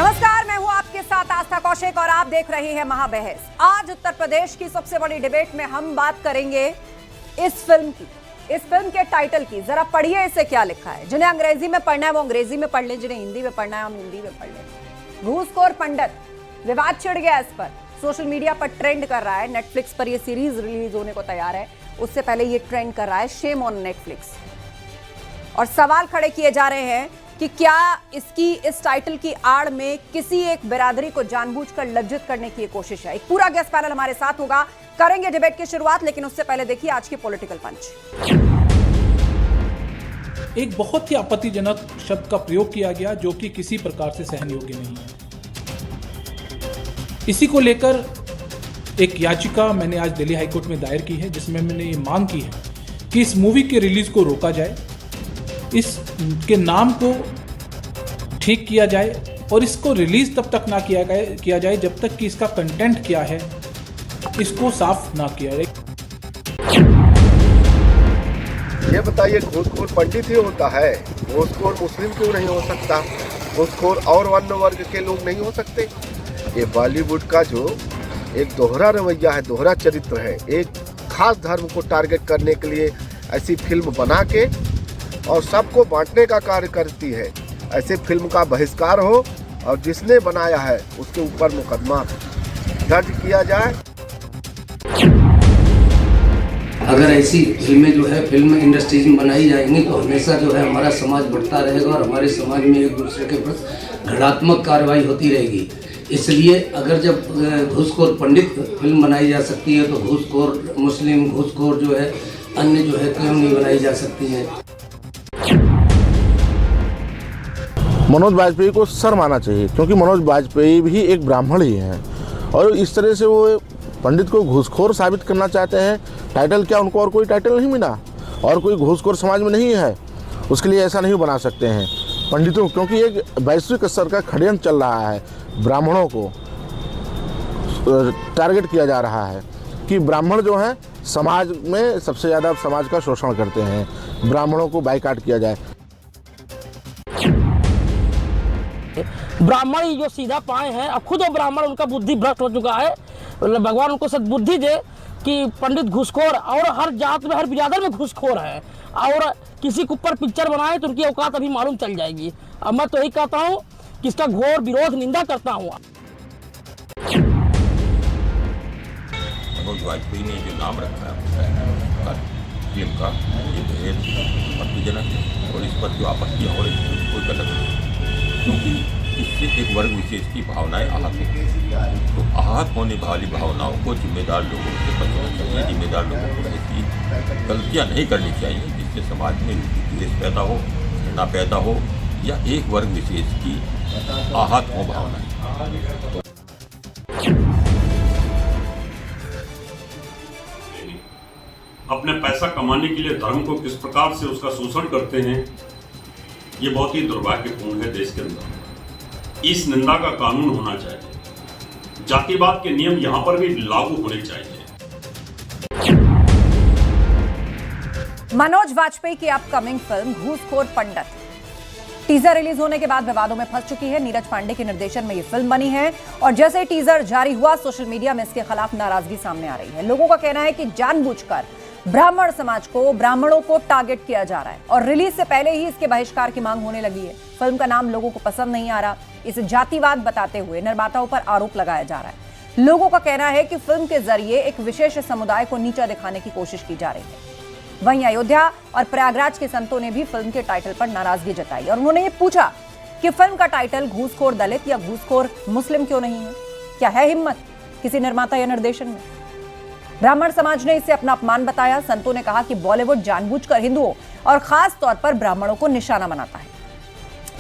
नमस्कार, मैं हूं आपके साथ आस्था कौशिक और आप देख रहे हैं महाबहस। आज उत्तर प्रदेश की सबसे बड़ी डिबेट में हम बात करेंगे इस फिल्म की, इस फिल्म के टाइटल की। जरा पढ़िए इसे क्या लिखा है। जिन्हें अंग्रेजी में पढ़ना है वो अंग्रेजी में पढ़ लें, जिन्हें हिंदी में पढ़ना है हम हिंदी में पढ़ लें। घूसखोर पंडित, विवाद छिड़ गया इस पर, सोशल मीडिया पर ट्रेंड कर रहा है। नेटफ्लिक्स पर यह सीरीज रिलीज होने को तैयार है, उससे पहले ये ट्रेंड कर रहा है। Shame on Netflix. और सवाल खड़े किए जा रहे हैं कि क्या इस टाइटल की आड़ में किसी एक बिरादरी को जानबूझकर लज्जित करने की कोशिश है। एक पूरा गेस्ट पैनल हमारे साथ होगा, करेंगे डिबेट की शुरुआत, लेकिन उससे पहले देखिए आज की पॉलिटिकल पंच। एक बहुत ही आपत्तिजनक शब्द का प्रयोग किया गया जो कि किसी प्रकार से सहन योग्य नहीं है। इसी को लेकर एक याचिका मैंने आज दिल्ली हाईकोर्ट में दायर की है, जिसमें मैंने ये मांग की है कि इस मूवी के रिलीज को रोका जाए, इसके नाम को ठीक किया जाए और इसको रिलीज तब तक ना किया जाए जब तक कि इसका कंटेंट क्या है इसको साफ ना किया जाए। ये बताइए, घूसखोर पंडित ही होता है, घूसखोर मुस्लिम क्यों नहीं हो सकता? घूसखोर और वर्ण वर्ग के लोग नहीं हो सकते? ये बॉलीवुड का जो एक दोहरा रवैया है, दोहरा चरित्र है, एक खास धर्म को टारगेट करने के लिए ऐसी फिल्म बना के और सबको बांटने का कार्य करती है। ऐसे फिल्म का बहिष्कार हो और जिसने बनाया है उसके ऊपर मुकदमा दर्ज किया जाए। अगर ऐसी फिल्में जो है फिल्म इंडस्ट्रीज में बनाई जाएंगी तो हमेशा जो है हमारा समाज बढ़ता रहेगा और हमारे समाज में एक दूसरे के प्रति घृणात्मक कार्रवाई होती रहेगी। इसलिए अगर जब घूसखोर पंडित फिल्म बनाई जा सकती है तो घूसखोर मुस्लिम, घूसखोर जो है अन्य जो है क्यों नहीं बनाई जा सकती है। मनोज वाजपेयी को सर माना चाहिए, क्योंकि मनोज वाजपेयी भी एक ब्राह्मण ही हैं और इस तरह से वो पंडित को घूसखोर साबित करना चाहते हैं। टाइटल क्या, उनको और कोई टाइटल नहीं मिला और कोई घूसखोर समाज में नहीं है, उसके लिए ऐसा नहीं बना सकते हैं पंडितों, क्योंकि एक वैश्विक स्तर का षड्यंत्र चल रहा है। ब्राह्मणों को टारगेट किया जा रहा है कि ब्राह्मण जो हैं समाज में सबसे ज़्यादा समाज का शोषण करते हैं, ब्राह्मणों को बाइकाट किया जाए। ब्राह्मण ही जो सीधा पाए हैं, अब खुद वो ब्राह्मण, उनका बुद्धि भ्रष्ट हो चुका है। भगवान उनको सद्बुद्धि दे कि पंडित घूसखोर और हर जात में हर बिरादर में घूसखोर है और किसी के ऊपर पिक्चर बनाए तो उनकी औकात अभी मालूम चल जाएगी। अब मैं तो यही कहता हूँ कि इसका घोर विरोध निंदा करता हूँ। मनोज वाजपेयी ने जो नाम रखा है फिल्म का, ये बेहद आपत्तिजनक है और इस पर जो आपत्तियाँ हो रही है कोई गलत नहीं, क्योंकि इससे एक वर्ग विशेष की भावनाएं आहत होती हैं। तो आहत होने वाली भावनाओं को जिम्मेदार लोगों से बचना चाहिए। जिम्मेदार लोगों को ऐसी गलतियां नहीं करनी चाहिए जिससे समाज में द्वेष पैदा हो, घृणा पैदा हो या एक वर्ग विशेष की आहत हो भावनाएं। अपने पैसा कमाने के लिए धर्म को किस प्रकार से उसका शोषण करते हैं, ये बहुत ही दुर्भाग्यपूर्ण है। देश के अंदर इस निंदा का कानून होना चाहिए। जातिवाद के नियम यहां पर भी लागू होने चाहिए। मनोज वाजपेयी की अपकमिंग फिल्म घूसखोर पंडित टीजर रिलीज होने के बाद विवादों में फंस चुकी है। नीरज पांडे के निर्देशन में यह फिल्म बनी है और जैसे ही टीजर जारी हुआ सोशल मीडिया में इसके खिलाफ नाराजगी सामने आ रही है। लोगों का कहना है कि जानबूझकर ब्राह्मण समाज को, ब्राह्मणों को टारगेट किया जा रहा है और रिलीज से पहले ही इसके बहिष्कार की मांग होने लगी है। फिल्म का नाम लोगों को पसंद नहीं आ रहा, इसे जातिवाद बताते हुए निर्माताओं पर आरोप लगाया जा रहा है। लोगों का कहना है कि फिल्म के जरिए एक विशेष समुदाय को नीचा दिखाने की कोशिश की जा रही है। वहीं अयोध्या और प्रयागराज के संतों ने भी फिल्म के टाइटल पर नाराजगी जताई और उन्होंने ये पूछा कि फिल्म का टाइटल घूसखोर दलित या घूसखोर मुस्लिम क्यों नहीं है? क्या है हिम्मत किसी निर्माता या निर्देशन में? ब्राह्मण समाज ने इसे अपना अपमान बताया। संतों ने कहा कि बॉलीवुड जानबूझकर हिंदुओं और खास तौर पर ब्राह्मणों को निशाना बनाता है।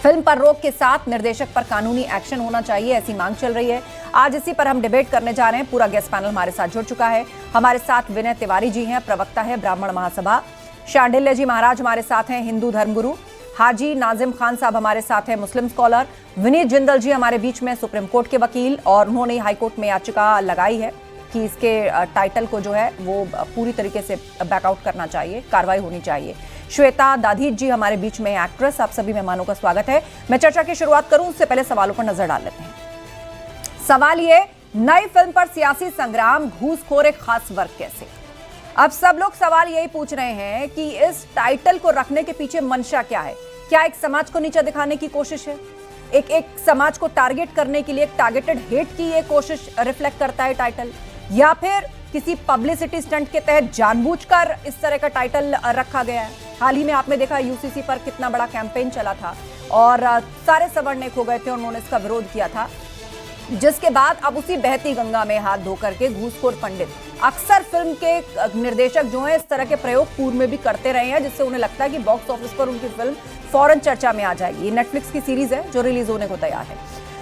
फिल्म पर रोक के साथ निर्देशक पर कानूनी एक्शन होना चाहिए, ऐसी मांग चल रही है। आज इसी पर हम डिबेट करने जा रहे हैं। पूरा गेस्ट पैनल हमारे साथ जुड़ चुका है। हमारे साथ विनय तिवारी जी हैं, प्रवक्ता है ब्राह्मण महासभा। शांडिल्य जी महाराज हमारे साथ हैं, हिंदू धर्मगुरु। हाजी नाजिम खान साहब हमारे साथ हैं, मुस्लिम स्कॉलर। विनीत जिंदल जी हमारे बीच में, सुप्रीम कोर्ट के वकील, और उन्होंने हाईकोर्ट में याचिका लगाई है कि इसके टाइटल को जो है वो पूरी तरीके से बैकआउट करना चाहिए, कार्रवाई होनी चाहिए। श्वेता दाधीच जी हमारे बीच में एक्ट्रेस। आप सभी मेहमानों का स्वागत है। मैं चर्चा की शुरुआत करूं उससे पहले सवालों पर नजर डाल लेते हैं। सवाल ये, नई फिल्म पर सियासी संग्राम, घूसखोर एक खास वर्ग कैसे? अब सब लोग सवाल यही पूछ रहे हैं कि इस टाइटल को रखने के पीछे मंशा क्या है? क्या एक समाज को नीचा दिखाने की कोशिश है? एक समाज को टारगेट करने के लिए एक टारगेटेड हेट की ये कोशिश रिफ्लेक्ट करता है टाइटल, या फिर किसी पब्लिसिटी स्टंट के तहत जानबूझकर इस तरह का टाइटल रखा गया है? हाल ही में आपने देखा यूसीसी पर कितना बड़ा कैंपेन चला था और सारे सवर्णिक हो गए थे, उन्होंने इसका विरोध किया था, जिसके बाद अब उसी बहती गंगा में हाथ धो करके घूसखोर पंडित, अक्सर फिल्म के निर्देशक जो हैं इस तरह के प्रयोग पूर्व में भी करते रहे हैं, जिससे उन्हें लगता है कि बॉक्स ऑफिस पर उनकी फिल्म फौरन चर्चा में आ जाएगी। ये नेटफ्लिक्स की सीरीज है जो रिलीज होने को तैयार है।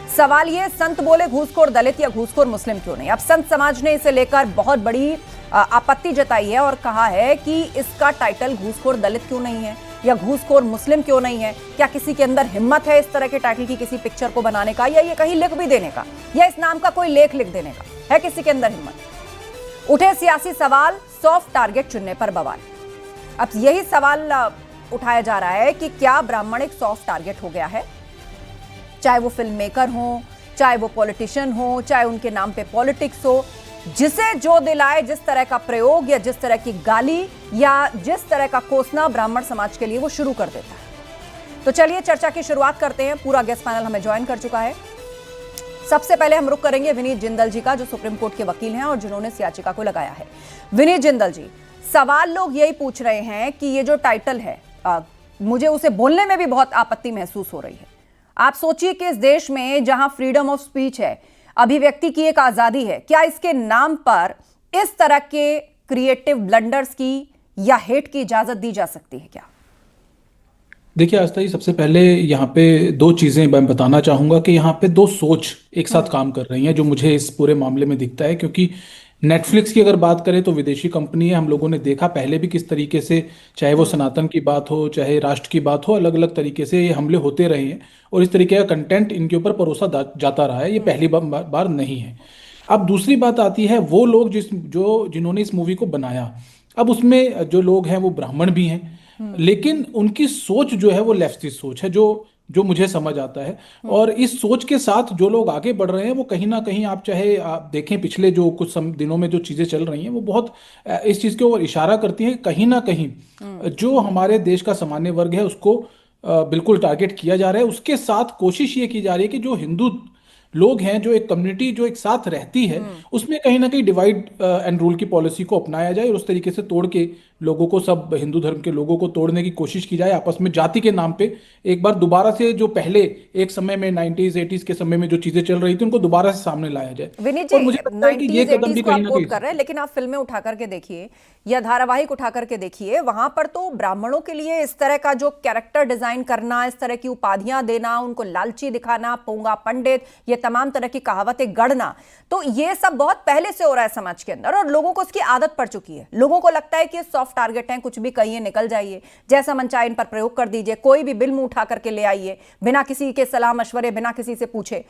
सवाल ये, संत बोले घूसखोर दलित या घूसखोर मुस्लिम क्यों नहीं? अब संत समाज ने इसे लेकर बहुत बड़ी आपत्ति जताई है और कहा है कि इसका टाइटल घूसखोर दलित क्यों नहीं है या घूसखोर मुस्लिम क्यों नहीं है? क्या किसी के अंदर हिम्मत है इस तरह के टाइटल की किसी पिक्चर को बनाने का, या ये कहीं लिख भी देने का, या इस नाम का कोई लेख लिख देने का? है किसी के अंदर हिम्मत? उठे सियासी सवाल, सॉफ्ट टारगेट चुनने पर बवाल। अब यही सवाल उठाया जा रहा है कि क्या ब्राह्मण एक सॉफ्ट टारगेट हो गया है? चाहे वो फिल्म मेकर हो, चाहे वो पॉलिटिशियन हो, चाहे उनके नाम पे पॉलिटिक्स हो, जिसे जो दिलाए, जिस तरह का प्रयोग या जिस तरह की गाली या जिस तरह का कोसना ब्राह्मण समाज के लिए वो शुरू कर देता है। तो चलिए चर्चा की शुरुआत करते हैं। पूरा गेस्ट पैनल हमें ज्वाइन कर चुका है। सबसे पहले हम रुख करेंगे विनीत जिंदल जी का, जो सुप्रीम कोर्ट के वकील हैं और जिन्होंने इस याचिका को लगाया है। विनीत जिंदल जी, सवाल लोग यही पूछ रहे हैं कि ये जो टाइटल है, मुझे उसे बोलने में भी बहुत आपत्ति महसूस हो रही है। आप सोचिए कि इस देश में जहां फ्रीडम ऑफ स्पीच है, अभिव्यक्ति की एक आजादी है, क्या इसके नाम पर इस तरह के क्रिएटिव ब्लंडर्स की या हेट की इजाजत दी जा सकती है क्या? देखिए आस्था जी, सबसे पहले यहाँ पे दो चीज़ें मैं बताना चाहूँगा कि यहाँ पे दो सोच एक साथ काम कर रही हैं, जो मुझे इस पूरे मामले में दिखता है। क्योंकि नेटफ्लिक्स की अगर बात करें तो विदेशी कंपनी है, हम लोगों ने देखा पहले भी किस तरीके से, चाहे वो सनातन की बात हो, चाहे राष्ट्र की बात हो, अलग अलग तरीके से ये हमले होते रहे हैं और इस तरीके का कंटेंट इनके ऊपर परोसा जाता रहा है। ये पहली बार नहीं है। अब दूसरी बात आती है, वो लोग जिन्होंने इस मूवी को बनाया, अब उसमें जो लोग हैं वो ब्राह्मण भी हैं, लेकिन उनकी सोच जो है वो लेफ्टिस्ट सोच है, जो मुझे समझ आता है। और इस सोच के साथ जो लोग आगे बढ़ रहे हैं वो कहीं ना कहीं, आप देखें पिछले जो कुछ दिनों में जो चीज़ें चल रही हैं वो बहुत इस चीज़ के ओर इशारा करती हैं। कहीं ना कहीं जो हमारे देश का सामान्य वर्ग है उसको बिल्कुल टारगेट किया जा रहा है। उसके साथ कोशिश ये की जा रही है कि जो हिंदू लोग हैं, जो एक कम्युनिटी जो एक साथ रहती है, उसमें कहीं ना कहीं डिवाइड एंड रूल की पॉलिसी को अपनाया जाए और उस तरीके से तोड़ के लोगों को, सब हिंदू धर्म के लोगों को तोड़ने की कोशिश की जाए। आपस में जाति के नाम पे एक बार दोबारा से, जो पहले एक समय में 90s 80s के समय में जो चीजें चल रही थी, उनको दोबारा से सामने लाया जाए। विनीत जी, 90s 80s को आप कोट कर रहे हैं, लेकिन आप फिल्में उठा करके देखिए या धारावाहिक उठा करके देखिए, वहां पर तो ब्राह्मणों के लिए इस तरह का जो कैरेक्टर डिजाइन करना, इस तरह की उपाधियां देना, उनको लालची दिखाना, पोंगा पंडित, ये तमाम तरह की कहावतें गढ़ना, तो ये सब बहुत पहले से हो रहा है समाज के अंदर और लोगों को उसकी आदत पड़ चुकी है। लोगों को लगता है कि सॉफ्ट टारगेट हैं, कुछ भी कहिए, निकल जाइए, जैसा मन चाहे इन पर प्रयोग कर दीजिए, कोई भी बिल मुंह उठा करके ले आइए, बिना किसी के सलाह मशवरे, बिना किसी से पूछे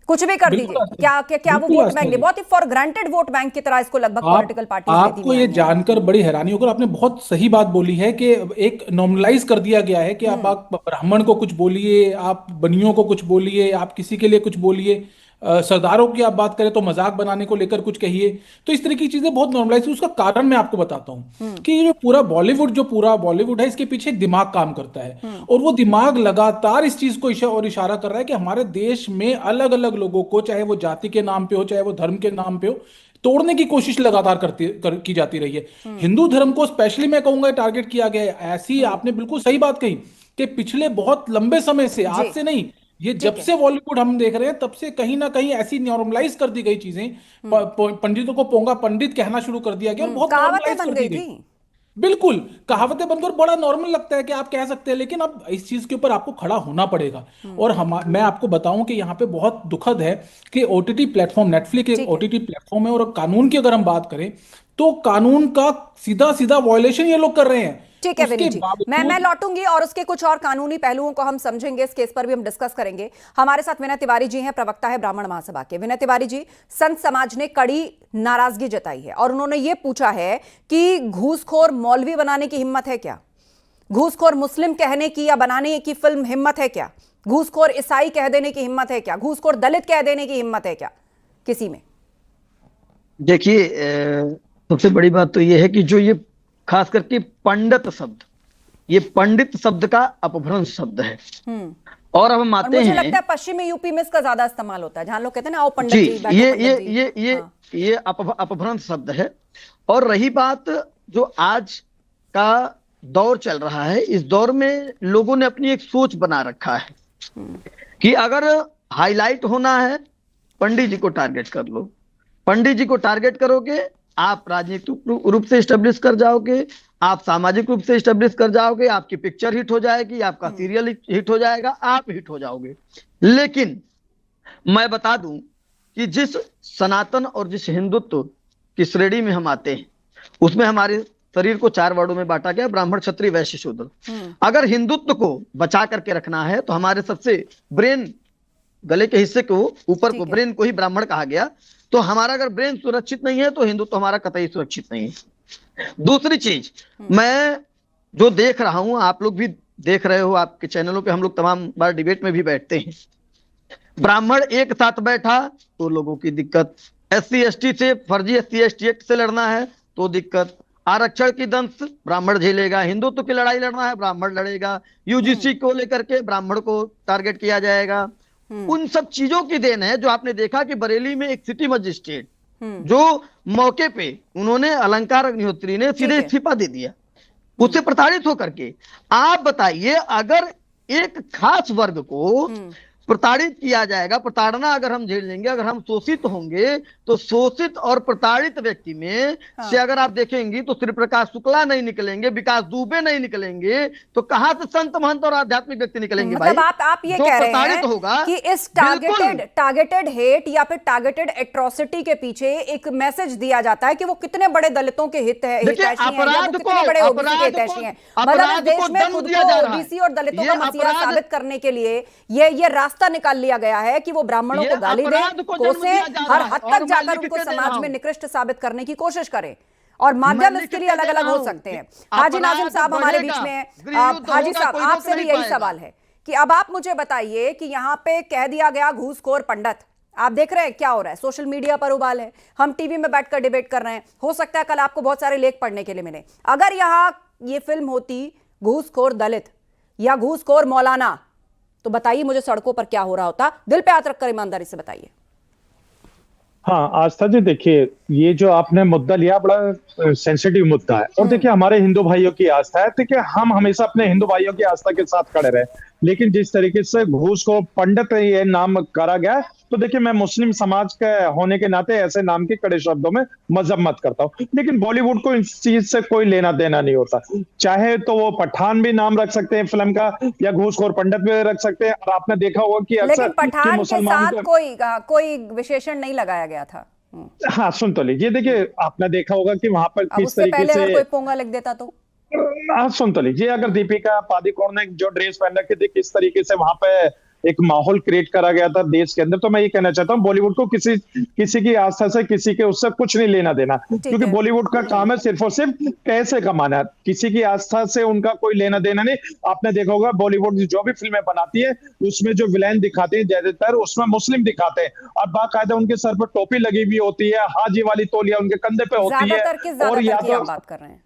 कुछ भी कर दीजिए। क्या वो वोट बैंक नहीं, बहुत ही फॉर ग्रांटेड वोट बैंक की तरह इसको लगभग पॉलिटिकल पार्टी। आपको ये जानकर बड़ी हैरानी होगी, आपने बहुत सही बात बोली है कि एक नॉर्मलाइज कर दिया गया है कि आप ब्राह्मण को कुछ बोलिए, आप बनियों को कुछ बोलिए, आप किसी के लिए कुछ बोलिए, सरदारों की आप बात करें तो मजाक बनाने को लेकर कुछ कहिए। तो इस तरह की चीजें बहुत नॉर्मलाइज। उसका कारण मैं आपको बताता हूं कि ये पूरा बॉलीवुड है, इसके पीछे एक दिमाग काम करता है और वो दिमाग लगातार इस चीज को इशारा कर रहा है कि हमारे देश में अलग अलग लोगों को, चाहे वो जाति के नाम पे हो, चाहे वो धर्म के नाम पे हो, तोड़ने की कोशिश लगातार की जाती रही है। हिंदू धर्म को स्पेशली मैं कहूंगा टारगेट किया गया है। ऐसी आपने बिल्कुल सही बात कही कि पिछले बहुत लंबे समय से, आज से नहीं, ये जब से बॉलीवुड हम देख रहे हैं तब से कहीं ना कहीं ऐसी नॉर्मलाइज कर दी गई चीजें, पंडितों को पोंगा पंडित कहना शुरू कर दिया गया और बहुत नॉर्मलाइज कर दी गई। बिल्कुल कहावतें बनकर बड़ा नॉर्मल लगता है कि आप कह सकते हैं, लेकिन अब इस चीज के ऊपर आपको खड़ा होना पड़ेगा। और मैं आपको बताऊं कि यहाँ पे बहुत दुखद है कि ओटीटी प्लेटफॉर्म, नेटफ्लिक्स एक ओटीटी प्लेटफॉर्म है और कानून की अगर हम बात करें तो कानून का सीधा वायलेशन ये लोग कर रहे हैं। ठीक है विनीत जी, मैं लौटूंगी और उसके कुछ और कानूनी पहलुओं को हम समझेंगे, इस केस पर भी हम डिस्कस करेंगे। हमारे साथ विनय तिवारी जी हैं, प्रवक्ता है ब्राह्मण महासभा के। विनय तिवारी जी, संत समाज ने कड़ी नाराजगी जताई है और उन्होंने ये पूछा है कि घूसखोर मौलवी बनाने की हिम्मत है क्या? घूसखोर मुस्लिम कहने की या बनाने की फिल्म हिम्मत है क्या? घूसखोर ईसाई कह देने की हिम्मत है क्या? घूसखोर दलित कह देने की हिम्मत है क्या किसी में? देखिए, सबसे बड़ी बात तो ये है कि जो ये खास करके पंडित शब्द, ये पंडित शब्द का अपभ्रंश शब्द है। और अब हम आते हैं, मुझे लगता है पश्चिमी यूपी में इसका ज्यादा इस्तेमाल होता है, जहां लोग कहते हैं ना आओ पंडित जी, जी, बैठो पंडित जी। ये अपभ्रंश शब्द है। और रही बात जो आज का दौर चल रहा है, इस दौर में लोगों ने अपनी एक सोच बना रखा है कि अगर हाईलाइट होना है, पंडित जी को टारगेट कर लो। पंडित जी को टारगेट करोगे, आप राजनीतिक रूप से स्टेब्लिश कर जाओगे, आप सामाजिक रूप से स्टेब्लिश कर जाओगे, आपकी पिक्चर हिट हो जाएगी, आपका सीरियल हिट हो जाएगा, आप हिट हो जाओगे। लेकिन मैं बता दूं कि जिस सनातन और जिस हिंदुत्व की श्रेणी में हम आते हैं, उसमें हमारे शरीर को 4 वर्णों में बांटा गया, ब्राह्मण, क्षत्रिय, वैश्य, शूद्र। अगर हिंदुत्व को बचा करके रखना है तो हमारे सबसे ब्रेन, गले के हिस्से को, ऊपर को, ब्रेन को ही ब्राह्मण कहा गया। तो हमारा अगर ब्रेन सुरक्षित नहीं है तो हिंदुत्व हमारा कतई सुरक्षित नहीं है। दूसरी चीज, मैं जो देख रहा हूं, आप लोग भी देख रहे हो, आपके चैनलों पे हम लोग तमाम बार डिबेट में भी बैठते हैं। ब्राह्मण एक साथ बैठा तो लोगों की दिक्कत, SC ST से, फर्जी SC ST एक्ट से लड़ना है तो दिक्कत, आरक्षण की दंश ब्राह्मण झेलेगा, हिंदुत्व की लड़ाई लड़ना है ब्राह्मण लड़ेगा, UGC को लेकर के ब्राह्मण को टारगेट किया जाएगा। उन सब चीजों की देन है जो आपने देखा कि बरेली में एक सिटी मजिस्ट्रेट, जो मौके पे उन्होंने अलंकार अग्निहोत्री ने सीधे इस्तीफा दे दिया, उससे प्रताड़ित होकर के। आप बताइए, अगर एक खास वर्ग को प्रताड़ित किया जाएगा, प्रताड़ना अगर हम झेल लेंगे, अगर हम शोषित होंगे, तो शोषित और प्रताड़ित व्यक्ति में से अगर आप देखेंगे तो श्री प्रकाश शुक्ला नहीं निकलेंगे, विकास दुबे नहीं निकलेंगे, तो कहां से संत महंत और आध्यात्मिक व्यक्ति निकलेंगे? मतलब भाई, आप ये कह रहे हैं होगा कि इस टारगेटेड हेट या फिर टारगेटेड एट्रोसिटी के पीछे एक मैसेज दिया जाता है कि वो कितने बड़े दलितों के हितैषी हैं, अपराध कितने बड़े ओबीसी के हितैषी हैं। मतलब इस देश में खुद को ओबीसी और दलितों का मसीहा साबित करने के लिए ये रास्ता निकाल लिया गया है कि वो ब्राह्मणों को गाली दें, कोसे, हर हद तक जाकर उनको समाज में निकृष्ट साबित करने की कोशिश करें। और माध्यम इसके लिए अलग अलग हो सकते हैं। हाजी नाजिम साहब हमारे बीच में हैं। हाजी साहब, आपसे भी यही सवाल है कि अब आप मुझे बताइए कि यहाँ पे कह दिया गया घूसखोर पंडित, आप देख रहे हैं क्या हो रहा है, सोशल मीडिया पर उबाल है, हम टीवी में बैठकर डिबेट कर रहे हैं, हो सकता है कल आपको बहुत सारे लेख पढ़ने के लिए मिले। अगर यहाँ ये फिल्म होती घूसखोर दलित या घूसखोर मौलाना, तो बताइए मुझे सड़कों पर क्या हो रहा होता? दिल पे हाथ रखकर ईमानदारी से बताइए। हाँ आस्था जी, देखिए ये जो आपने मुद्दा लिया बड़ा सेंसिटिव मुद्दा है। और देखिए हमारे हिंदू भाइयों की आस्था है, देखिए हम हमेशा अपने हिंदू भाइयों की आस्था के साथ खड़े रहे, लेकिन जिस तरीके से घूस को पंडित ये नाम करा गया, तो देखिए मैं मुस्लिम समाज के होने के नाते ऐसे नाम के कड़े शब्दों में मजम्मत करता हूँ, लेकिन बॉलीवुड को इस चीज से कोई लेना देना नहीं होता। चाहे तो वो पठान भी नाम रख सकते हैं फिल्म का, या घूसखोर पंडित भी रख सकते हैं। और आपने देखा होगा कि लेकिन पठान के साथ कोई विशेषण नहीं लगाया गया था। हाँ सुन तो लीजिए, देखिए आपने देखा होगा कि वहां पर किस तरीके से कोई पोंगा लिख देता तो सुन तो लीजिए, अगर दीपिका पादुकोण ने जो ड्रेस पहन रखी थी, किस तरीके से वहां पे एक माहौल क्रिएट करा गया था देश के अंदर। तो मैं ये कहना चाहता हूँ बॉलीवुड को किसी की आस्था से, किसी के उससे कुछ नहीं लेना देना, क्योंकि बॉलीवुड का काम है सिर्फ और सिर्फ पैसे कमाना, किसी की आस्था से उनका कोई लेना देना नहीं। आपने देखा होगा बॉलीवुड जो भी फिल्में बनाती है उसमें जो विलेन दिखाते हैं ज्यादातर उसमें मुस्लिम दिखाते हैं, और बाकायदा उनके सर पर टोपी लगी हुई होती है, हाजी वाली तौलिया उनके कंधे पे होती है, और या तो बात कर रहे हैं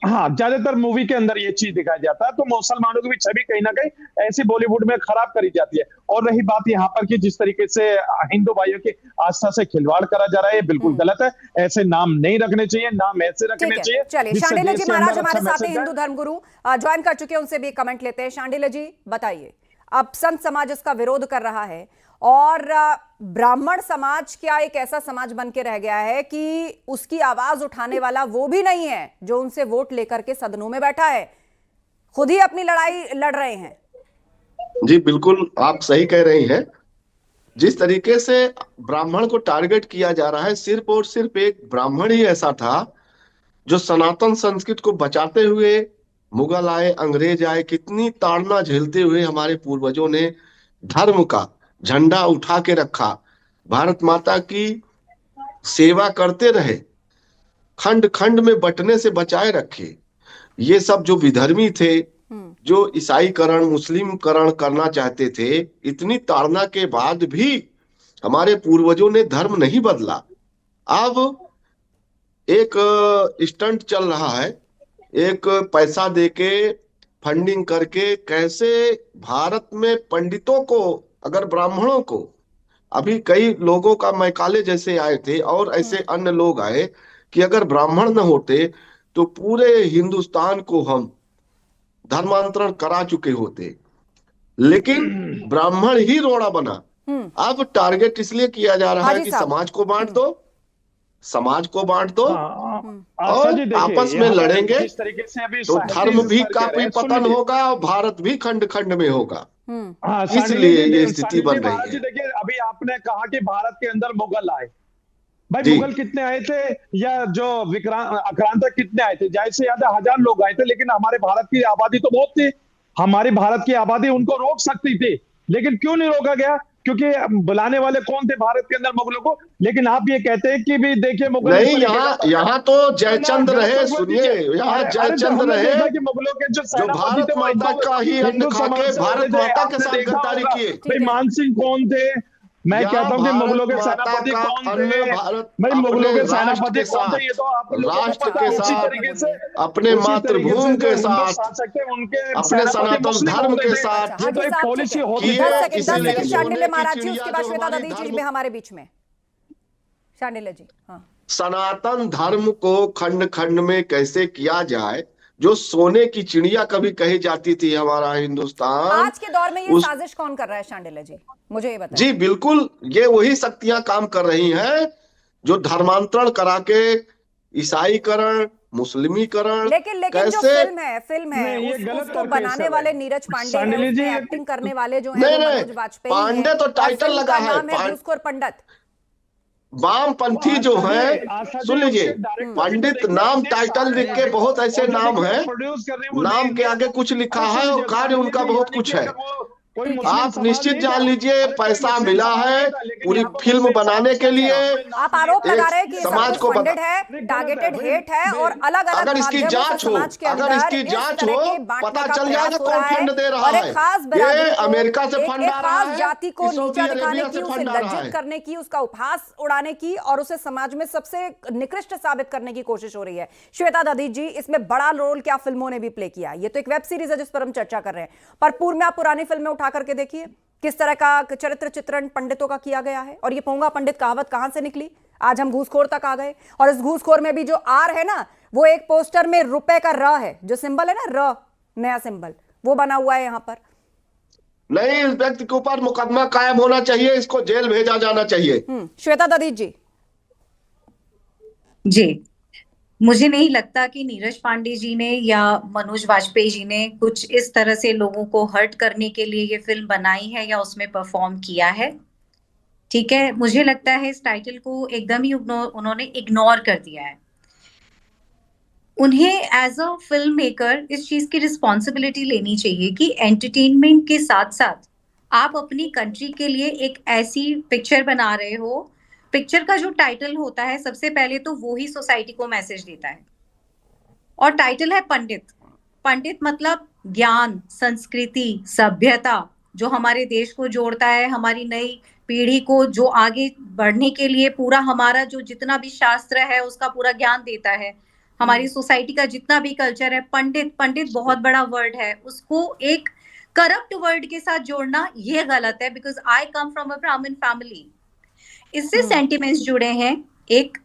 हाँ ज्यादातर मूवी के अंदर ये चीज दिखाया जाता है। तो मुसलमानों की भी छवि कहीं ना कहीं ऐसी बॉलीवुड में खराब करी जाती है। और रही बात यहाँ पर कि जिस तरीके से हिंदू भाइयों की आस्था से खिलवाड़ करा जा रहा है, ये बिल्कुल गलत है। ऐसे नाम नहीं रखने चाहिए, नाम ऐसे रखने चाहिए। चलिए शांडिल्य जी महाराज हमारे साथ हैं, हिंदू धर्मगुरु ज्वाइन कर चुके हैं, उनसे भी कमेंट लेते हैं। शांडिल्य जी बताइए, अब संत समाज इसका विरोध कर रहा है और ब्राह्मण समाज क्या एक ऐसा समाज बन के रह गया है कि उसकी आवाज उठाने वाला वो भी नहीं है जो उनसे वोट लेकर के सदनों में बैठा है, खुद ही अपनी लड़ाई लड़ रहे हैं। जी बिल्कुल, आप सही कह रही हैं। जिस तरीके से ब्राह्मण को टारगेट किया जा रहा है, सिर्फ और सिर्फ एक ब्राह्मण ही ऐसा था जो सनातन संस्कृति को बचाते हुए, मुगल आए, अंग्रेज आए, कितनी ताड़ना झेलते हुए हमारे पूर्वजों ने धर्म का झंडा उठा के रखा, भारत माता की सेवा करते रहे, खंड खंड में बंटने से बचाए रखे। ये सब जो विधर्मी थे, जो ईसाईकरण मुस्लिमकरण करना चाहते थे, इतनी ताड़ना के बाद भी हमारे पूर्वजों ने धर्म नहीं बदला। अब एक स्टंट चल रहा है, एक पैसा देके फंडिंग करके कैसे भारत में पंडितों को, अगर ब्राह्मणों को, अभी कई लोगों का मैकाले जैसे आए थे और ऐसे अन्य लोग आए कि अगर ब्राह्मण न होते तो पूरे हिंदुस्तान को हम धर्मांतरण करा चुके होते, लेकिन ब्राह्मण ही रोड़ा बना। अब टारगेट इसलिए किया जा रहा है कि समाज को बांट दो, समाज को बांट दो और आपस में लड़ेंगे जिस तरीके से अभी तो धर्म भी का भी पतन होगा और भारत भी खंड खंड में होगा। इसलिए ये स्थिति बन रही है। देखिए, अभी आपने कहा कि भारत के अंदर मुगल आए, भाई जी। मुगल कितने आए थे या जो आक्रांतक कितने आए थे? ज्यादा से ज्यादा 1000 लोग आए थे, लेकिन हमारे भारत की आबादी तो बहुत थी। हमारी भारत की आबादी उनको रोक सकती थी, लेकिन क्यों नहीं रोका गया? क्योंकि बुलाने वाले कौन थे भारत के अंदर मुगलों को? लेकिन आप ये कहते हैं कि भी देखिए मुगल नहीं, यहाँ तो जयचंद रहे, सुनिए, यहाँ जयचंद रहे कि मुगलों के जो भारत माता का ही अन्न खा के भारत माता के साथ गद्दारी किए। भाई मान सिंह कौन थे? मैं कहता हूँ कि मुगलों के सेनापति कौन थे? भाई मुगलों के सेनापति कौन थे? ये तो आप राष्ट्र के साथ, अपने मातृभूमि के साथ, अपने सनातन धर्म के साथ ये तो एक पॉलिसी होती है। 10 सेकंड शांडिल्य महाराज जी, उसके बाद श्वेता दधी जी भी हमारे बीच में। शांडिल्य जी, हाँ। सनातन धर्म को खंड खंड में कैसे किया जाए, जो सोने की चिड़िया कभी कही जाती थी हमारा हिंदुस्तान, आज के दौर में ये साजिश कौन कर रहा है शांडिल्य जी, मुझे ये बताइए। जी बिल्कुल, ये वही शक्तियां काम कर रही हैं जो धर्मांतरण करा के ईसाईकरण मुस्लिमीकरण। लेकिन जो फिल्म है उसको बनाने वाले नीरज पांडे हैं, उसमें एक्टिंग करने वाले जो हैं मनोज वाजपेयी हैं। पांडे तो टाइटल लगा है, घूसखोर पंडित, वामपंथी जो है, सुन लीजिए, पंडित नाम टाइटल लिख के बहुत ऐसे नाम है, नाम के आगे कुछ लिखा है और कार्य उनका बहुत कुछ है। आप निश्चित जान लीजिए, पैसा मिला है पूरी फिल्म बनाने के लिए। आप आरोप लगा रहे हैं कि समाज को फंडेड है, टारगेटेड हेट है और अलग अलग अगर इसकी जांच हो, पता चल जाएगा कौन फंड दे रहा है। ये अमेरिका से फंड आ रहा है, जाति को नीचा दिखाने की, उसे लज्जित करने की, उसका उपहास उड़ाने की और उसे समाज में सबसे निकृष्ट साबित करने की कोशिश हो रही है। श्वेता दधी जी, इसमें बड़ा रोल क्या फिल्मों ने भी प्ले किया? ये तो एक वेब सीरीज है जिस पर हम चर्चा कर रहे हैं, पर पूर्व में आप पुरानी फिल्में उठा करके देखिए किस तरह का चरित्र चित्रण पंडितों का किया गया है। और ये पोंगा पंडित कहावत कहां से निकली? आज हम घूसखोर तक आ गए। और इस घूसखोर में भी जो आर है ना, वो एक पोस्टर में रुपए का र है, जो सिंबल है ना, र नया सिंबल, वो बना हुआ है यहां पर। नहीं, इस व्यक्ति के ऊपर मुकदमा कायम होना चाहिए, इसको जेल भेजा जाना चाहिए। श्वेता दधी जी। जी, मुझे नहीं लगता कि नीरज पांडे जी ने या मनोज वाजपेयी जी ने कुछ इस तरह से लोगों को हर्ट करने के लिए ये फिल्म बनाई है या उसमें परफॉर्म किया है। ठीक है, मुझे लगता है इस टाइटल को एकदम ही उन्होंने इग्नोर कर दिया है। उन्हें एज अ फिल्म मेकर इस चीज की रिस्पॉन्सिबिलिटी लेनी चाहिए कि एंटरटेनमेंट के साथ साथ आप अपनी कंट्री के लिए एक ऐसी पिक्चर बना रहे हो। पिक्चर का जो टाइटल होता है, सबसे पहले तो वो ही सोसाइटी को मैसेज देता है, और टाइटल है पंडित। पंडित मतलब ज्ञान, संस्कृति, सभ्यता, जो हमारे देश को जोड़ता है, हमारी नई पीढ़ी को जो आगे बढ़ने के लिए पूरा हमारा जो जितना भी शास्त्र है उसका पूरा ज्ञान देता है, हमारी सोसाइटी का जितना भी कल्चर है। पंडित बहुत बड़ा वर्ड है, उसको एक करप्ट वर्ड के साथ जोड़ना ये गलत है, because I come from a ब्राह्मण फैमिली। इससे सेंटिमेंट्स जुड़े हैं एक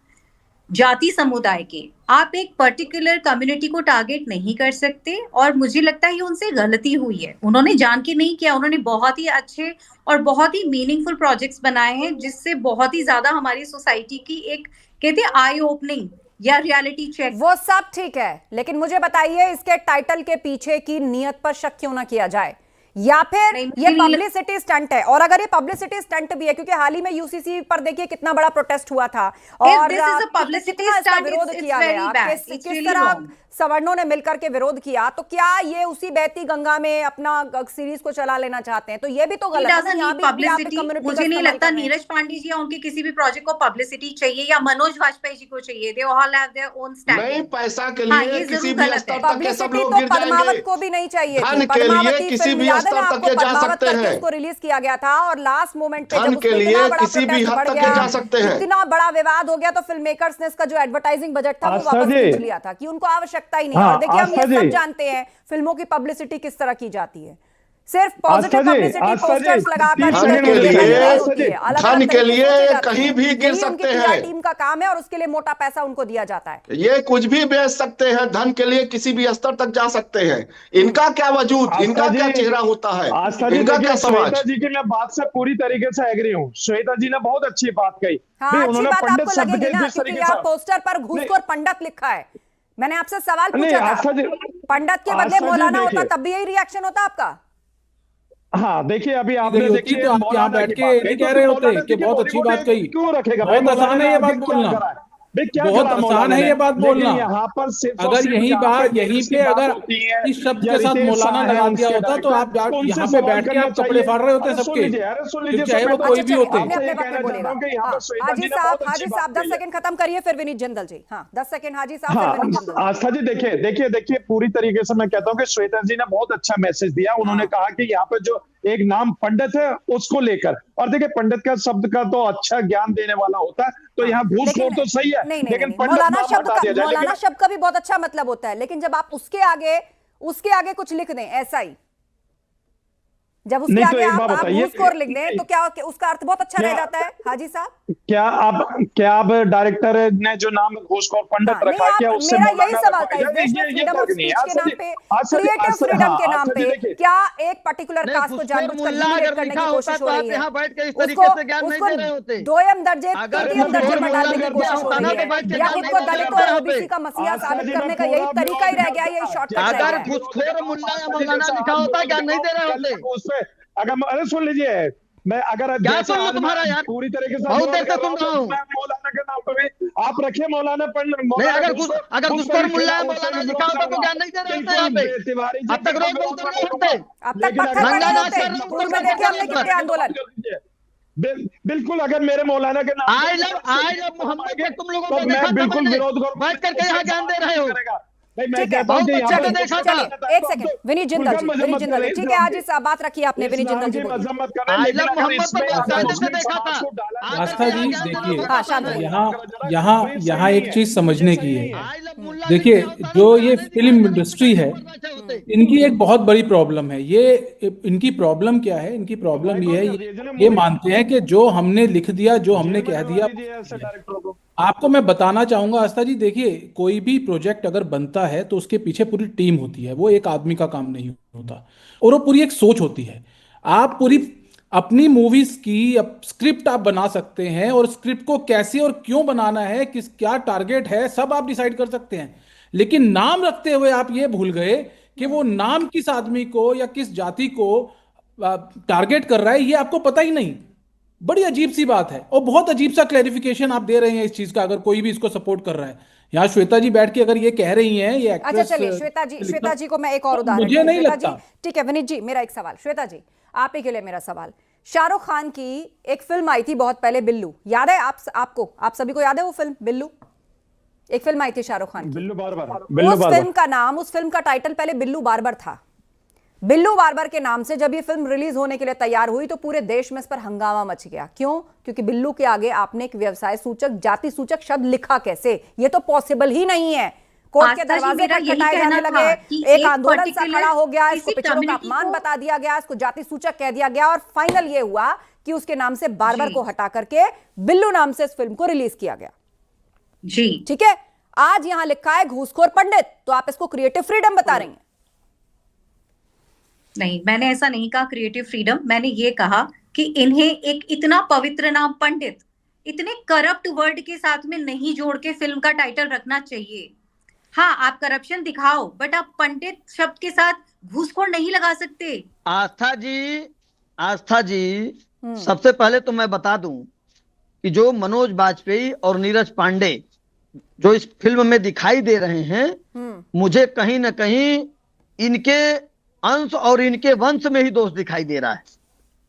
जाति समुदाय के। आप एक पर्टिकुलर कम्युनिटी को टारगेट नहीं कर सकते, और मुझे लगता है ये उनसे गलती हुई है। उन्होंने जान के नहीं किया, उन्होंने बहुत ही अच्छे और बहुत ही मीनिंगफुल प्रोजेक्ट्स बनाए हैं, जिससे बहुत ही ज्यादा हमारी सोसाइटी की एक कहते हैं आई ओपनिंग या रियलिटी चेक। वो सब ठीक है, लेकिन मुझे बताइए इसके टाइटल के पीछे की नीयत पर शक क्यों ना किया जाए। या फिर नहीं, ये मुझे नहीं पब्लिसिटी स्टंट है? और अगर ये पब्लिसिटी स्टंट भी है, क्योंकि हाल ही में यूसीसी पर देखिए कितना बड़ा प्रोटेस्ट हुआ था और this is a publicity कितना इसका stunt, विरोध it's किया very गया, bad. किस It's really तरह wrong. सवर्णों ने मिलकर के विरोध किया, तो क्या ये उसी बहती गंगा में अपना सीरीज को चला लेना चाहते हैं? तो ये भी तो गलत है ना, यहाँ भी आप पब्लिसिटी community का मुझे नहीं इस्तेमाल लगता कर रहे हैं। नीरज पांडे जी या उनके किसी भी प्रोजेक्ट को पब्लिसिटी चाहिए या मनोज वाजपेयी जी को चाहिए। They all have their own नहीं, स्टैंडिंग। पैसा के हाँ, लिए ये किसी जरूर भी गलत स्तर है। तक के सब पब्लिसिटी लोग तो गिर पद्मावत जाएंगे। को भी नहीं चाहिए थी। धन के पद्मावती लिए किसी फिल्म भी याद है स्तर ना तक आपको, के जा पद्मावत सकते करके हैं। उसको रिलीज किया गया था और लास्ट मोमेंट पे धन जब उस के पे लिए इतना बड़ा किसी भी प्रोटेस्ट हद बढ़ तक के गया, जा सकते हैं। इतना बड़ा विवाद हो गया, तो फिल्म मेकर्स ने इसका जो एडवर्टाइजिंग बजट था वो आस्था वापस जी। खींच लिया था कि उनको आवश्यकता ही नहीं है। हाँ, और देखिए हम आस्था ये सब जी। जानते हैं फिल्मों की पब्लिसिटी किस तरह की जाती है, सिर्फ पॉजिटिव आस्था जी, पब्लिसिटी आस्था जी, पोस्टर्स लगाकर धन धन के लिए, धन के लिए कहीं भी गिर सकते हैं। टीम का काम है और उसके लिए मोटा पैसा उनको दिया जाता है। ये कुछ भी बेच सकते हैं, धन के लिए किसी भी स्तर तक जा सकते हैं। इनका क्या वजूद, आस्था इनका जी, क्या चेहरा होता है, आस्था जी इनका देखिए, क्या समाज। श्वेता जी की मैं बात से पूरी तरीके से एग्री हूँ। श्वेता जी ने बहुत अच्छी बात कही। हाँ, भाई, अच्छी उन्होंने बात पंडित आपको शब्द लगेगी के ना, जिस क्योंकि तरीके यहाँ से पोस्टर पर घूसखोर पंडित लिखा है। मैंने आपसे सवाल नहीं, पूछा आस्था था, जी, पंडित के बदले आस्था जी मौलाना होता देखिए। तब भी यही रिएक्शन होता आपका? हाँ देखिए, अभी आपने होती देखिए तो आप यहाँ मौलाना बैठ की के बात नहीं कही, कह तो रहे होते मौलाना कि जी की बहुत अच्छी बॉलीवुड बात कही। क्यों रखेगा भाई? बहुत आसान मौलाना है ने ये बात आगे क्या बोलना, करा है? भाई क्या बहुत करा आसान मौलाना है ने? ये बात लेकिन बोलना। यहाँ पर सिर्फ और अगर सिर्फ यही यहाँ बात पे यहीं ड्रेस की पे बात अगर होती है इस शब्द या के साथ रितेश मौलाना शाह है लगा दिया उसके होता तो आप डायरेक्टर, तो उनसे यहाँ पे सवाल बैठ के करना आप कपड़े चाहिए। फाड़ रहे होते अरे सुन सबके, लीजिए, अरे सुन फिर लीजिए, चाहे सर, वो मैं कोई तो भी होते। अपने आपसे ये अपने वक्त कहना में चाहता बोलेगा। हूँ कि यहाँ हाँ, पर श्वेता हाजी जी ने साहब, बहुत अच्छी हाजी बात साहब 10 कही है। सेकंड खत्म करिए, फिर विनीत जिंदल जी। हाँ, 10 सेकंड हाजी साहब, फिर हाँ, विनीत जिंदल जी। आस्था जी देखिए पूरी तरीके से मैं कहता हूँ कि श्वेता जी ने बहुत अच्छा मैसेज दिया। उन्होंने कहा कि यहाँ पे जो एक नाम पंडित है उसको लेकर, और देखिए पंडित का शब्द का तो अच्छा ज्ञान देने वाला होता है, तो यहाँ घूसखोर तो सही है, नहीं, लेकिन पंडित मौलाना नाम शब्द हटा का, दिया जाए। मौलाना लेकिन शब्द का भी बहुत अच्छा मतलब होता है, लेकिन जब आप उसके आगे कुछ लिख दें ऐसा ही, जब उसके नहीं, तो आगे एक बात आप बताइए, घूसखोर लिख दें तो क्या उसका अर्थ बहुत अच्छा रह जाता है हाजी साहब? क्या आप डायरेक्टर ने जो नाम घूसखोर पंडित हाँ, रखा, क्या उससे मेरा यही मौलाना सवाल था, रखवाया इस देश में जाए? फ्रीडम ऑफ फर्क नहीं है। स्पीच के नाम पे, क्रिएटिव फ्रीडम के नाम पे क्या एक पर्टिकुलर कास्ट को जानबूझकर ह्यूमिलेट करने की कोशिश हो रही है? यहाँ बैठ के इस तरीके से ज्ञान नहीं दे रहे होते। दोयम दर्जे, अगर तृतीयम दर्जे घूसखोर में डालने की मुल्ला कोशिश हो करके रही बैठ के है, या ज्ञान इनको नहीं दे रहे दलितों होते और यहाँ ओबीसी पे। का मसीहा आस्था साबित जी, करने मैं का यही पूरा तरीका ही रह गया है, यही ब्लॉग शॉर्टकट रह अगर गया है। घूसखोर मुल्ला या मौलाना लिखा होता ज्ञान नहीं दे रहे होते। उसपे अगर अरे सुन लीजिए, मैं अगर क्या जैसे सुन लो आज तुम्हारा मैं यार? पूरी तरीके से बहुत विरोध देर से कर सुन रहा हूँ। मैं मौलाना के नाम पे भी आप रखिए मौलाना पंडित। नहीं, अगर घूसखोर मुल्ला या मौलाना लिखा होता तो ज्ञान नहीं दे रहे होते यहाँ पे। अब तक रोज बोलते रहे होते। अब तक पत्थर पड़े होते, पूर्व में देखे हमने कितने आंदोलन। बिल्कुल, अगर मेरे मौलाना के नाम आई लव मोहम्मद को तुम लोगों तो को देखा मैं था बिल्कुल मैंने, विरोध करूंगा। बैठ करके यहाँ ज्ञान दे रहे हो। मैं ठीक है, कहता हूं कि यहाँ बहुत पे अच्छा देखा था। चलिए एक सेकंड, विनीत जिंदल जी, विनीत जिंदल जी, ठीक है हाजी साहब बात रखिए आपने, विनीत जिंदल जी बोलिए। मजम्मत कर रहे हैं, आई लेकिन लव अगर मोहम्मद इसमें को अगर कायदे से मुस्लिम देखा समाज था। को डाला जाए, आस्था जी देखिए, हाँ, शांत रहिए। यहाँ एक चीज समझने की है। देखिए, जो ये फिल्म इंडस्ट्री है, इनकी एक बहुत बड़ी प्रॉब्लम है। ये इनकी प्रॉब्लम क्या है? इनकी प्रॉब्लम ये है, ये मानते हैं कि जो हमने लिख दिया, जो हमने कह दिया। आपको मैं बताना चाहूंगा आस्था जी, देखिए कोई भी प्रोजेक्ट अगर बनता है तो उसके पीछे पूरी टीम होती है, वो एक आदमी का काम नहीं होता, और वो पूरी एक सोच होती है। आप पूरी अपनी मूवीज की स्क्रिप्ट आप बना सकते हैं, और स्क्रिप्ट को कैसे और क्यों बनाना है, किस क्या टारगेट है, सब आप डिसाइड कर सकते हैं। लेकिन नाम रखते हुए आप ये भूल गए कि वो नाम किस आदमी को या किस जाति को टारगेट कर रहा है, ये आपको पता ही नहीं। बड़ी अजीब सी बात है, और बहुत अजीब सा क्लैरिफिकेशन आप दे रहे हैं इस चीज का, अगर कोई भी इसको सपोर्ट कर रहा है। यहाँ श्वेता जी बैठ के अगर ये कह रही हैं, ये अच्छा एक्ट्रेस, चलिए, श्वेता जी को मैं एक और उदाहरण मुझे नहीं श्वेता लगता। जी, ठीक है विनीत जी, मेरा एक सवाल, श्वेता जी आप ही के लिए मेरा सवाल। शाहरुख खान की एक फिल्म आई थी बहुत पहले, बिल्लू, याद है आपको? आप सभी को याद है वो फिल्म बिल्लू? एक फिल्म आई थी शाहरुख खान की, बिल्लू बार्बर। उस फिल्म का टाइटल पहले बिल्लू बार्बर था। बिल्लू बार्बर के नाम से जब ये फिल्म रिलीज होने के लिए तैयार हुई तो पूरे देश में इस पर हंगामा मच गया। क्यों? क्योंकि बिल्लू के आगे आपने एक व्यवसाय सूचक, जाति सूचक शब्द लिखा कैसे? ये तो पॉसिबल ही नहीं है। कोर्ट के दरवाजे खटखटाए जाने लगे, एक आंदोलन सा खड़ा हो गया, इसको पिछड़ों का अपमान बता दिया गया, इसको जाति सूचक कह दिया गया, और फाइनल ये हुआ कि उसके नाम से बार्बर को हटा करके बिल्लू नाम से इस फिल्म को रिलीज किया गया। जी ठीक है, आज यहां लिखा है घूसखोर पंडित, तो आप इसको क्रिएटिव फ्रीडम बता रही हैं? नहीं, मैंने ऐसा नहीं कहा क्रिएटिव फ्रीडम। मैंने ये कहा कि इन्हें एक इतना पवित्र नाम पंडित इतने करप्ट वर्ड के साथ में नहीं जोड़ के फिल्म का टाइटल रखना चाहिए। हाँ, आप करप्शन दिखाओ, बट आप पंडित शब्द के साथ घूसखोर नहीं लगा सकते। आस्था जी, सबसे पहले तो मैं बता दूं कि जो मनोज बाजपेयी और नीरज पांडे जो इस फिल्म में दिखाई दे रहे हैं, मुझे कहीं ना कहीं इनके अंश और इनके वंश में ही दोष दिखाई दे रहा है।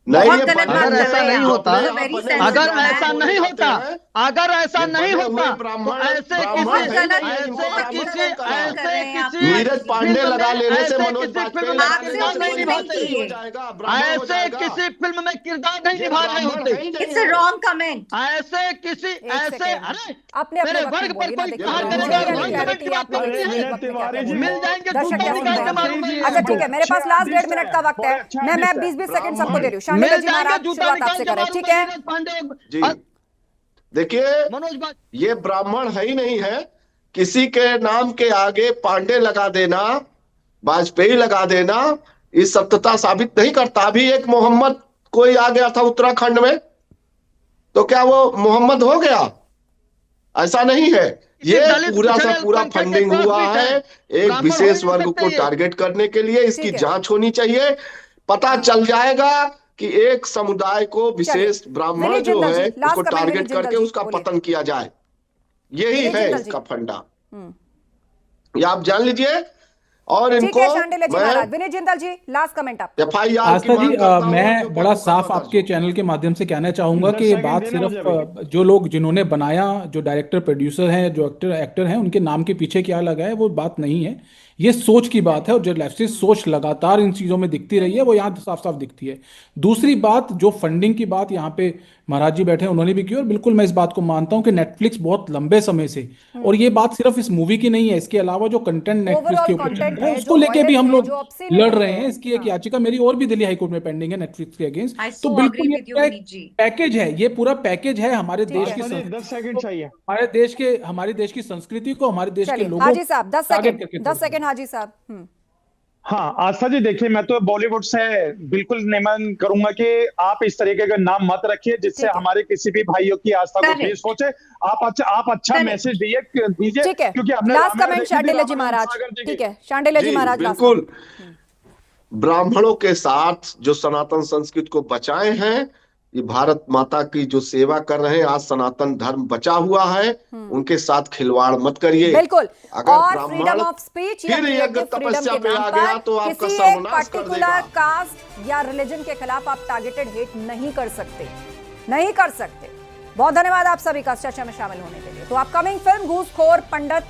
नहीं, बहुत ये गलत बना- बात अगर कर ऐसा रहे हैं नहीं आप। होता, Very sensitive अगर man। ऐसा नहीं होता, अगर ऐसा ये नहीं बने होता हुए तो ब्राह्मण- ऐसे ब्राह्मण किसी है, ऐसे इनको ब्राह्मण किसी नहीं कहा। ऐसे किसी नीरज पांडे फिल्म लगा में लेने से ऐसे मनोज किसी बाजपेयी फिल्म लगा में आपसे लेने से उम्मीद कोई नहीं बात नहीं की हो है। जाएगा, ब्राह्मण हो ऐसे जाएगा। किसी फिल्म में किरदार नहीं ये निभा रहे ब्राह्मण होते, है ही नहीं इट्स अ है। Wrong comment. ऐसे किसी एक ऐसे सेकेंड। अरे अपने अपने मेरे वक्त वर्ग में पर बोलिए ना, कोई देखिए, कहा मुझे करेगा, यानी वर्ग क्लैरिटी की बात आपने करते इस हैं। वक्त में क्या क्या मिल बोलना है। जाएंगे, दर्शक जूता क्या निकाल सुन के रहे मारूंगा हैं? ये। अच्छा ठीक है, मेरे पास लास्ट 1.5 मिनट का वक्त है, अच्छा मैं artist है। 20 सेकंड सबको ब्राह्मण। दे रही हूँ। शांडिल्य मिल जी जाएंगे, महाराज जूता शुरुआत निकाल आपसे के करें, ठीक मारूंगा है? नीरज पांडे। जी देखिए, मनोज बाज ये ब्राह्मण है ही नहीं है। किसी के नाम के आगे पांडे लगा देना, वाजपेयी लगा देना, इस सत्यता साबित नहीं करता। अभी एक मोहम्मद कोई आ गया था उत्तराखंड में, तो क्या वो मोहम्मद हो गया? ऐसा नहीं है। ये दलित पूरा सा पिछड़े पूरा पंथ के फंडिंग पास हुआ भी है एक ब्राह्मण हो विशेष नहीं वर्ग सकते को ये। टारगेट करने के लिए। इसकी ठीक है। जांच होनी चाहिए। पता चल जाएगा कि एक समुदाय को विशेष ब्राह्मण विनीत जो जिंदल है जी, लास्ट उसको कमेंट टारगेट विनीत जिंदल करके जी, उसका बोलिए। पतन किया जाए। यही विनीत है जिंदल जी। इसका फंडा। हम्म। ये आप जान लीजिए। और ठीक इनको है शांडिल्य जी मैं महाराज, विनीत जिंदल जी लास्ट कमेंट आप। FIR की आस्था जी, मांग करता हूं कि मैं ऊपर बड़ा साफ मुकदमा आपके दर्ज हो। चैनल के माध्यम से कहना चाहूंगा 10 कि ये सेकंड बात देना सिर्फ मुझे जो लोग जिन्होंने बनाया, जो डायरेक्टर प्रोड्यूसर हैं, जो एक्टर हैं, उनके नाम के पीछे क्या लगा है वो बात नहीं है। ये सोच की बात है, और जो लेफ्टिस्ट सोच लगातार इन चीज़ों में दिखती रही है वो यहाँ साफ साफ दिखती है। दूसरी बात, जो फंडिंग की बात यहाँ पे महाराज जी बैठे हैं उन्होंने भी की, और बिल्कुल मैं इस बात को मानता हूँ कि नेटफ्लिक्स बहुत लंबे समय से, और ये बात सिर्फ इस मूवी की नहीं है, इसके अलावा जो कंटेंट नेटफ्लिक्स Overall के ऊपर चल content रहा है है, उसको जो लेके भी हम violence है, लोग जो obscenity लड़ रहे है। हैं। इसकी एक याचिका मेरी और भी दिल्ली हाईकोर्ट में पेंडिंग है नेटफ्लिक्स के अगेंस्ट। I तो so बिल्कुल agree ये with you, पूरा एक विनीत जी। पैकेज है, ये पूरा पैकेज है हमारे देश की आस्था जी 10 सेकंड चाहिए। हमारे देश की संस्कृति को, हमारे देश के चलिए लोगों हाजी साहब 10 target सेकंड, करके 10 सेकंड हाजी साहब। हाँ आस्था जी, देखिए मैं तो बॉलीवुड से बिल्कुल निवेदन करूंगा कि आप इस तरीके का नाम मत रखिए जिससे ठीक है। हमारे किसी भी भाइयों की आस्था को Correct. ठेस पहुंचे। आप अच्छा Correct. मैसेज दीजिए ठीक है, क्योंकि हमने लास्ट रामायण कमेंट देखी थी, शांडिल्य जी रामायण महाराज। सागर जी की। ठीक है शांडिल्य जी जी महाराज लास्ट बिल्कुल। ब्राह्मणों के साथ जो सनातन संस्कृति को बचाए हैं, ये भारत माता की जो सेवा कर रहे हैं, आज सनातन धर्म बचा हुआ है, उनके साथ खिलवाड़ मत करिए। बिल्कुल। अगर और ब्राह्मण फ्रीडम ऑफ स्पीच या फिर क्रिएटिव यज्ञ फ्रीडम तपस्या के पे नाम आ गया तो पर आपका किसी एक सर्वनाश कर पर्टिकुलर देगा। कास्ट या रिलीजन के खिलाफ आप टारगेटेड हेट नहीं कर सकते, नहीं कर सकते। बहुत धन्यवाद आप सभी का चर्चा में शामिल होने के लिए। तो अपकमिंग फिल्म घूसखोर पंडित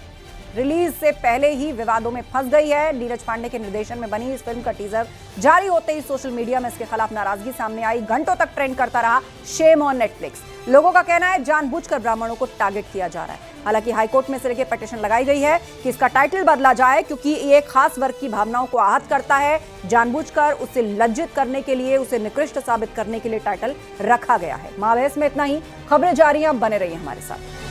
रिलीज से पहले ही विवादों में फंस गई है। नीरज पांडे के निर्देशन में बनी इस फिल्म का टीजर जारी होते ही सोशल मीडिया में इसके खिलाफ नाराजगी सामने आई। घंटों तक ट्रेंड करता रहा शेम ऑन नेटफ्लिक्स। लोगों का कहना है जानबूझकर ब्राह्मणों को टारगेट किया जा रहा है। हालांकि हाईकोर्ट में इस तरह की पिटीशन लगाई गई है कि इसका टाइटल बदला जाए, क्योंकि ये खास वर्ग की भावनाओं को आहत करता है। जानबूझकर उसे लज्जित करने के लिए, उसे निकृष्ट साबित करने के लिए टाइटल रखा गया है। महाबहस में इतना ही। खबरें जारी हैं, बने रहिए हमारे साथ।